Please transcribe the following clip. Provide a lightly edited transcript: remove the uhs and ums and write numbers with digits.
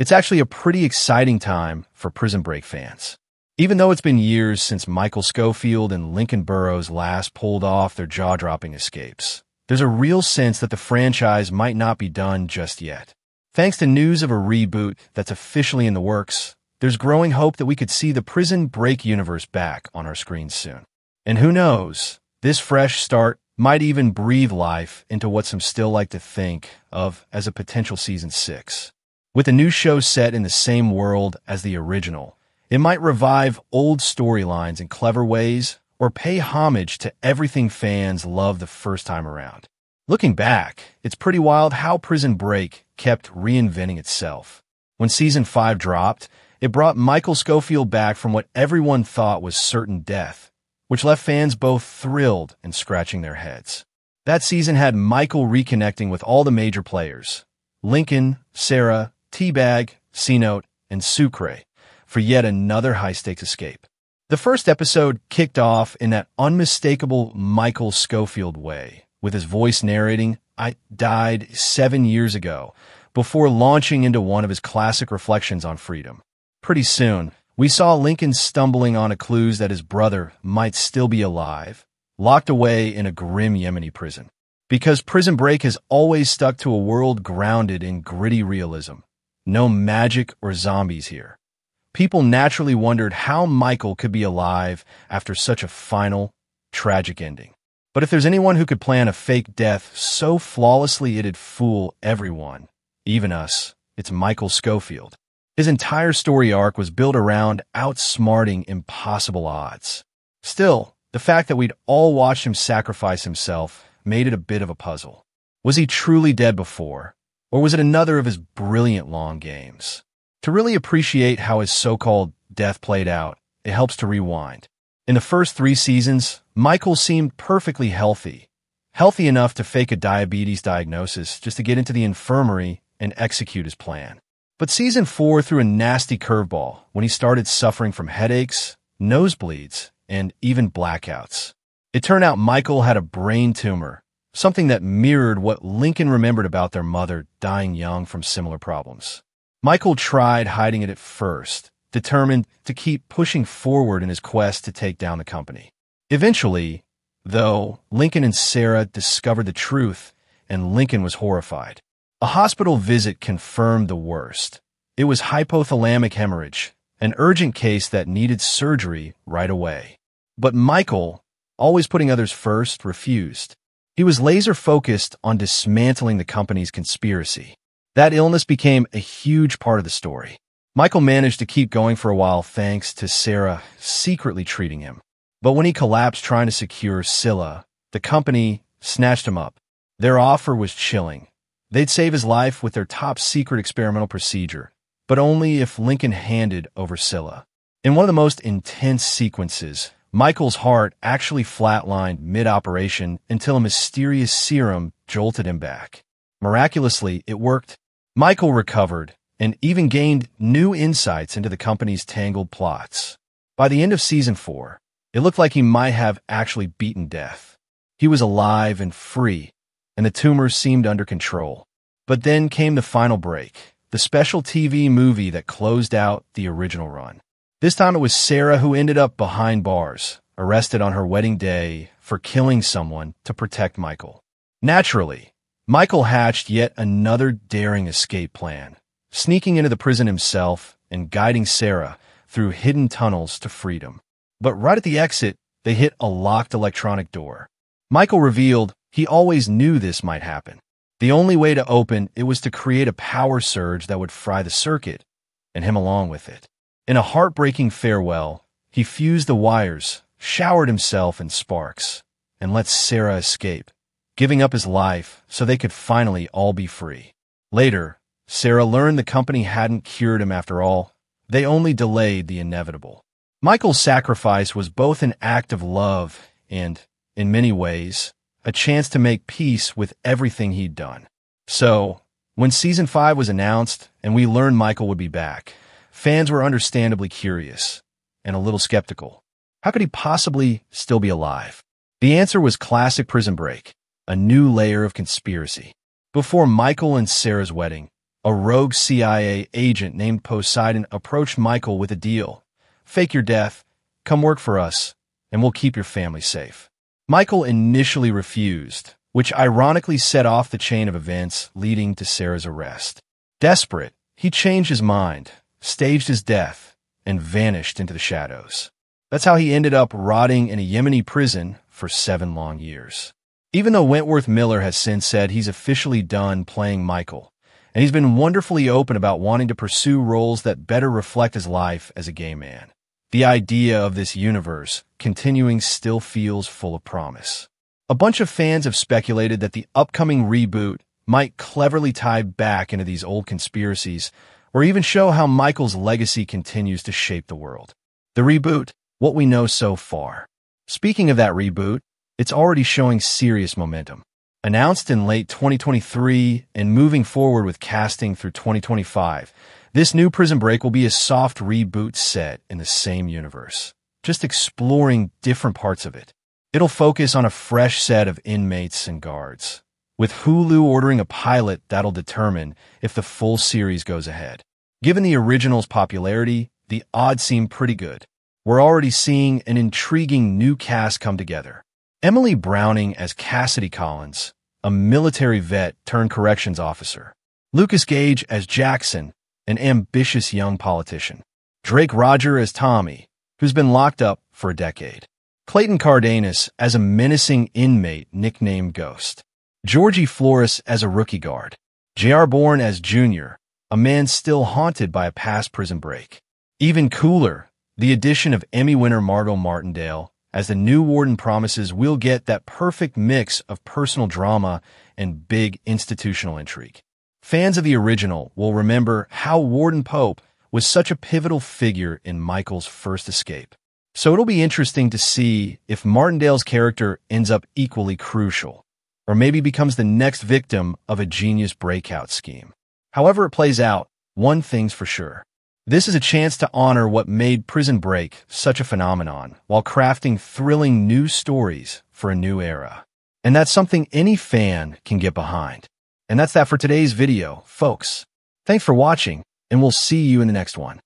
It's actually a pretty exciting time for Prison Break fans. Even though it's been years since Michael Scofield and Lincoln Burrows last pulled off their jaw-dropping escapes, there's a real sense that the franchise might not be done just yet. Thanks to news of a reboot that's officially in the works, there's growing hope that we could see the Prison Break universe back on our screens soon. And who knows, this fresh start might even breathe life into what some still like to think of as a potential Season 6. With the new show set in the same world as the original, it might revive old storylines in clever ways or pay homage to everything fans loved the first time around. Looking back, it's pretty wild how Prison Break kept reinventing itself. When Season 5 dropped, it brought Michael Scofield back from what everyone thought was certain death, which left fans both thrilled and scratching their heads. That season had Michael reconnecting with all the major players, Lincoln, Sarah, Teabag, C-Note, and Sucre, for yet another high-stakes escape. The first episode kicked off in that unmistakable Michael Scofield way, with his voice narrating, "I died 7 years ago," before launching into one of his classic reflections on freedom. Pretty soon, we saw Lincoln stumbling onto clues that his brother might still be alive, locked away in a grim Yemeni prison. Because Prison Break has always stuck to a world grounded in gritty realism. No magic or zombies here. People naturally wondered how Michael could be alive after such a final, tragic ending. But if there's anyone who could plan a fake death so flawlessly it'd fool everyone, even us, it's Michael Scofield. His entire story arc was built around outsmarting impossible odds. Still, the fact that we'd all watched him sacrifice himself made it a bit of a puzzle. Was he truly dead before, or was it another of his brilliant long games? To really appreciate how his so-called death played out, it helps to rewind. In the first 3 seasons, Michael seemed perfectly healthy enough to fake a diabetes diagnosis just to get into the infirmary and execute his plan. But Season 4 threw a nasty curveball when he started suffering from headaches, nosebleeds, and even blackouts. It turned out Michael had a brain tumor, something that mirrored what Lincoln remembered about their mother dying young from similar problems. Michael tried hiding it at first, determined to keep pushing forward in his quest to take down the company. Eventually, though, Lincoln and Sarah discovered the truth, and Lincoln was horrified. A hospital visit confirmed the worst. It was hypothalamic hemorrhage, an urgent case that needed surgery right away. But Michael, always putting others first, refused. He was laser-focused on dismantling the company's conspiracy. That illness became a huge part of the story. Michael managed to keep going for a while thanks to Sarah secretly treating him. But when he collapsed trying to secure Scylla, the company snatched him up. Their offer was chilling. They'd save his life with their top-secret experimental procedure, but only if Lincoln handed over Scylla. In one of the most intense sequences, Michael's heart actually flatlined mid-operation until a mysterious serum jolted him back. Miraculously, it worked. Michael recovered and even gained new insights into the company's tangled plots. By the end of Season 4, it looked like he might have actually beaten death. He was alive and free, and the tumor seemed under control. But then came the final break, the special TV movie that closed out the original run. This time it was Sarah who ended up behind bars, arrested on her wedding day for killing someone to protect Michael. Naturally, Michael hatched yet another daring escape plan, sneaking into the prison himself and guiding Sarah through hidden tunnels to freedom. But right at the exit, they hit a locked electronic door. Michael revealed he always knew this might happen. The only way to open it was to create a power surge that would fry the circuit, and him along with it. In a heartbreaking farewell, he fused the wires, showered himself in sparks, and let Sarah escape, giving up his life so they could finally all be free. Later, Sarah learned the company hadn't cured him after all. They only delayed the inevitable. Michael's sacrifice was both an act of love and, in many ways, a chance to make peace with everything he'd done. So, when Season 5 was announced and we learned Michael would be back, fans were understandably curious and a little skeptical. How could he possibly still be alive? The answer was classic Prison Break, a new layer of conspiracy. Before Michael and Sarah's wedding, A rogue CIA agent named Poseidon approached Michael with a deal. Fake your death, come work for us, and we'll keep your family safe. Michael initially refused, which ironically set off the chain of events leading to Sarah's arrest. Desperate, he changed his mind, staged his death, and vanished into the shadows. That's how he ended up rotting in a Yemeni prison for 7 long years. Even though Wentworth Miller has since said he's officially done playing Michael, and he's been wonderfully open about wanting to pursue roles that better reflect his life as a gay man, the idea of this universe continuing still feels full of promise. A bunch of fans have speculated that the upcoming reboot might cleverly tie back into these old conspiracies, or even show how Michael's legacy continues to shape the world. The reboot, what we know so far. Speaking of that reboot, it's already showing serious momentum. Announced in late 2023 and moving forward with casting through 2025, this new Prison Break will be a soft reboot set in the same universe, just exploring different parts of it. It'll focus on a fresh set of inmates and guards, with Hulu ordering a pilot that'll determine if the full series goes ahead. Given the original's popularity, the odds seem pretty good. We're already seeing an intriguing new cast come together. Emily Browning as Cassidy Collins, a military vet turned corrections officer. Lucas Gage as Jackson, an ambitious young politician. Drake Roger as Tommy, who's been locked up for a decade. Clayton Cardenas as a menacing inmate nicknamed Ghost. Georgie Flores as a rookie guard. J.R. Bourne as Junior, a man still haunted by a past prison break. Even cooler, the addition of Emmy winner Margot Martindale as the new warden promises we'll get that perfect mix of personal drama and big institutional intrigue. Fans of the original will remember how Warden Pope was such a pivotal figure in Michael's first escape. So it'll be interesting to see if Martindale's character ends up equally crucial, or maybe becomes the next victim of a genius breakout scheme. However it plays out, one thing's for sure. This is a chance to honor what made Prison Break such a phenomenon while crafting thrilling new stories for a new era. And that's something any fan can get behind. And that's that for today's video, folks. Thanks for watching, and we'll see you in the next one.